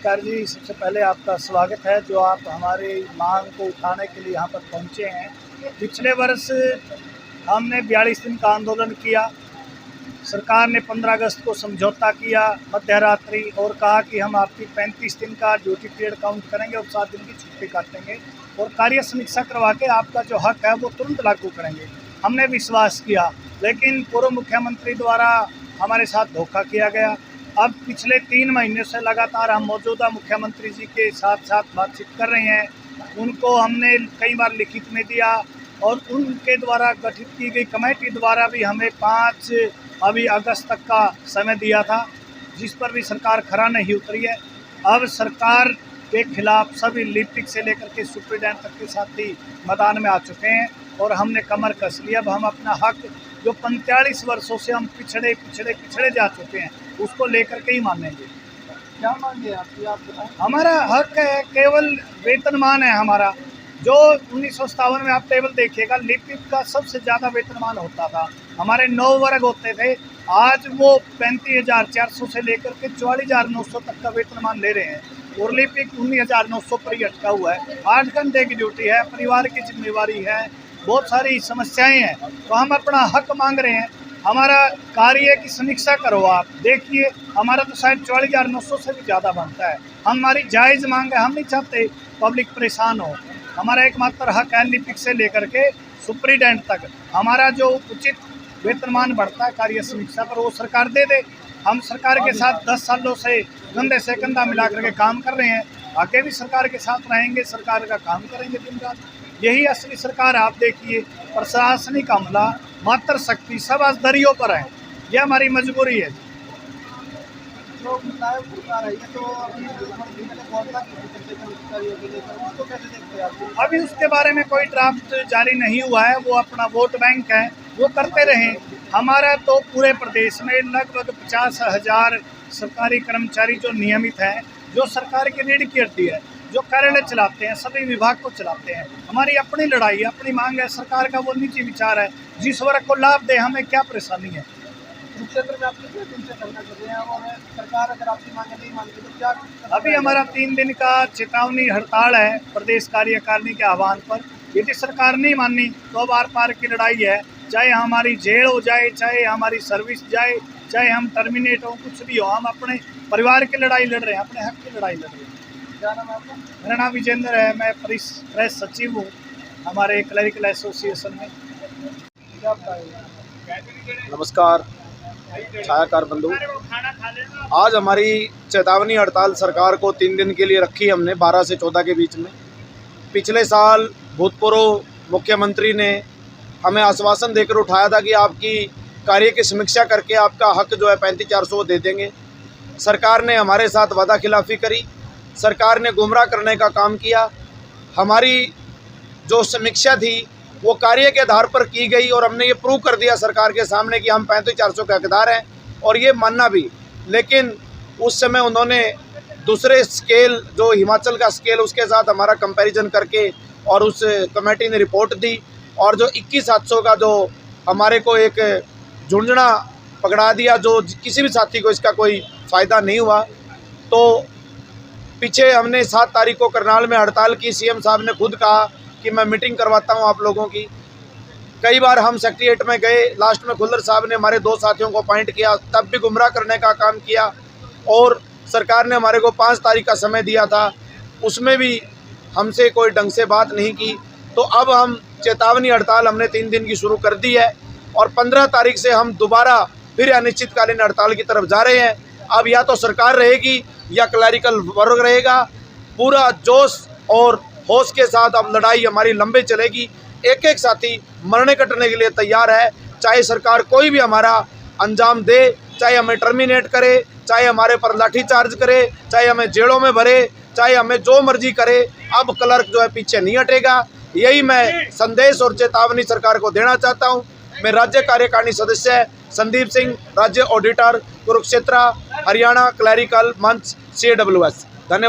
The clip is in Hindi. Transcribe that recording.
नमस्कार जी, सबसे पहले आपका स्वागत है जो आप हमारी मांग को उठाने के लिए यहाँ पर पहुँचे हैं। पिछले वर्ष हमने 42 दिन का आंदोलन किया। सरकार ने 15 अगस्त को समझौता किया मध्य रात्रि और कहा कि हम आपकी 35 दिन का ड्यूटी पीरियड काउंट करेंगे और 7 दिन की छुट्टी काटेंगे और कार्य समीक्षा करवा के आपका जो हक है वो तुरंत लागू करेंगे। हमने विश्वास किया, लेकिन पूर्व मुख्यमंत्री द्वारा हमारे साथ धोखा किया गया। अब पिछले 3 महीने से लगातार हम मौजूदा मुख्यमंत्री जी के साथ बातचीत कर रहे हैं। उनको हमने कई बार लिखित में दिया और उनके द्वारा गठित की गई कमेटी द्वारा भी हमें 5 अगस्त तक का समय दिया था, जिस पर भी सरकार खरा नहीं उतरी है। अब सरकार के खिलाफ सभी लिपिक से लेकर के सुप्रीडेंट तक के साथी मैदान में आ चुके हैं और हमने कमर कस ली। अब हम अपना हक जो 45 वर्षों से हम पिछड़े जा चुके हैं उसको लेकर के ही मानेंगे। क्या मांगे आपकी, आप बताएं। हमारा हक है, केवल वेतनमान है हमारा। जो 1957 में आप टेबल देखिएगा, लिपिक का सबसे ज़्यादा वेतनमान होता था। हमारे 9 वर्ग होते थे, आज वो 35,400 से लेकर के 44,900 तक का वेतनमान ले रहे हैं और लिपिक 19,900 पर ही अटका हुआ है। 8 घंटे की ड्यूटी है, परिवार की जिम्मेवारी है, बहुत सारी समस्याएं हैं, तो हम अपना हक मांग रहे हैं। हमारा कार्य की समीक्षा करो, आप देखिए हमारा तो शायद 44,900 से भी ज़्यादा बनता है। हमारी जायज़ मांग है, हम नहीं चाहते पब्लिक परेशान हो। हमारा एकमात्र हक है लिपिक से लेकर के सुप्रीडेंट तक हमारा जो उचित वेतनमान बढ़ता है कार्य समीक्षा पर वो सरकार दे दे। हम सरकार के साथ 10 सालों से कंधे से कंधा मिला करके काम कर रहे हैं, आगे भी सरकार के साथ रहेंगे, सरकार का काम करेंगे दिन रात। यही असली सरकार। आप देखिए प्रशासनिक अमला, मात्र शक्ति सब आज दरियों पर है, यह हमारी मजबूरी है। तो अभी तो कैसे देखते हैं आप? अभी उसके बारे में कोई ड्राफ्ट जारी नहीं हुआ है, वो अपना वोट बैंक है, वो करते रहें। हमारा तो पूरे प्रदेश में लगभग 50,000 सरकारी कर्मचारी जो नियमित हैं, जो सरकार की रीढ़ की हड्डी है, जो कार्यालय चलाते हैं, सभी विभाग को चलाते हैं। हमारी अपनी लड़ाई, अपनी मांग है। सरकार का वो निजी विचार है, जिस वर्ग को लाभ दे, हमें क्या परेशानी है। क्षेत्र में आप कितने दिन से धरना कर रहे हैं और सरकार अगर आपकी मांगे नहीं मानती तो क्या? अभी हमारा 3 दिन का चेतावनी हड़ताल है प्रदेश कार्यकारिणी के आह्वान पर। यदि सरकार नहीं मानी तो अब आर पार की लड़ाई है, चाहे हमारी जेल हो जाए, चाहे हमारी सर्विस जाए, चाहे हम टर्मिनेट हो, कुछ भी हो, हम अपने परिवार की लड़ाई लड़ रहे हैं, अपने हक की लड़ाई लड़ रहे हैं। क्या नाम है आपका? मेरा नाम विजेंद्र है, मैं प्रेस सचिव हूँ हमारे क्लरिकल एसोसिएशन में। क्या बताइए? नमस्कार छायाकार बंधु, आज हमारी चेतावनी हड़ताल सरकार को 3 दिन के लिए रखी हमने 12 से 14 के बीच में। पिछले साल भूतपूर्व मुख्यमंत्री ने हमें आश्वासन देकर उठाया था कि आपकी कार्य की समीक्षा करके आपका हक जो है 35,400 दे देंगे। सरकार ने हमारे साथ वादा खिलाफ़ी करी, सरकार ने गुमराह करने का काम किया। हमारी जो समीक्षा थी वो कार्य के आधार पर की गई और हमने ये प्रूव कर दिया सरकार के सामने कि हम 35,400 के हकदार हैं और ये मानना भी। लेकिन उस समय उन्होंने दूसरे स्केल, जो हिमाचल का स्केल, उसके साथ हमारा कंपैरिजन करके और उस कमेटी ने रिपोर्ट दी और जो 21,700 का जो हमारे को एक झुंझुना पकड़ा दिया, जो किसी भी साथी को इसका कोई फ़ायदा नहीं हुआ। तो पीछे हमने 7 तारीख को करनाल में हड़ताल की। सीएम साहब ने खुद कहा कि मैं मीटिंग करवाता हूं आप लोगों की। कई बार हम सेक्रेटेरिएट में गए, लास्ट में खुल्लर साहब ने हमारे 2 साथियों को अपॉइंट किया, तब भी गुमराह करने का काम किया और सरकार ने हमारे को 5 तारीख का समय दिया था, उसमें भी हमसे कोई ढंग से बात नहीं की। तो अब हम चेतावनी हड़ताल हमने 3 दिन की शुरू कर दी है और 15 तारीख से हम दोबारा फिर अनिश्चितकालीन हड़ताल की तरफ जा रहे हैं। अब या तो सरकार रहेगी या क्लरिकल वर्ग रहेगा। पूरा जोश और होश के साथ अब लड़ाई हमारी लंबे चलेगी। एक एक साथी मरने कटने के लिए तैयार है, चाहे सरकार कोई भी हमारा अंजाम दे, चाहे हमें टर्मिनेट करे, चाहे हमारे पर लाठीचार्ज करे, चाहे हमें जेलों में भरे, चाहे हमें जो मर्जी करे। अब क्लर्क जो है पीछे नहीं हटेगा। यही मैं संदेश और चेतावनी सरकार को देना चाहता हूँ। मैं राज्य कार्यकारिणी सदस्य संदीप सिंह, राज्य ऑडिटर, कुरुक्षेत्र, हरियाणा क्लरिकल मंच CWS।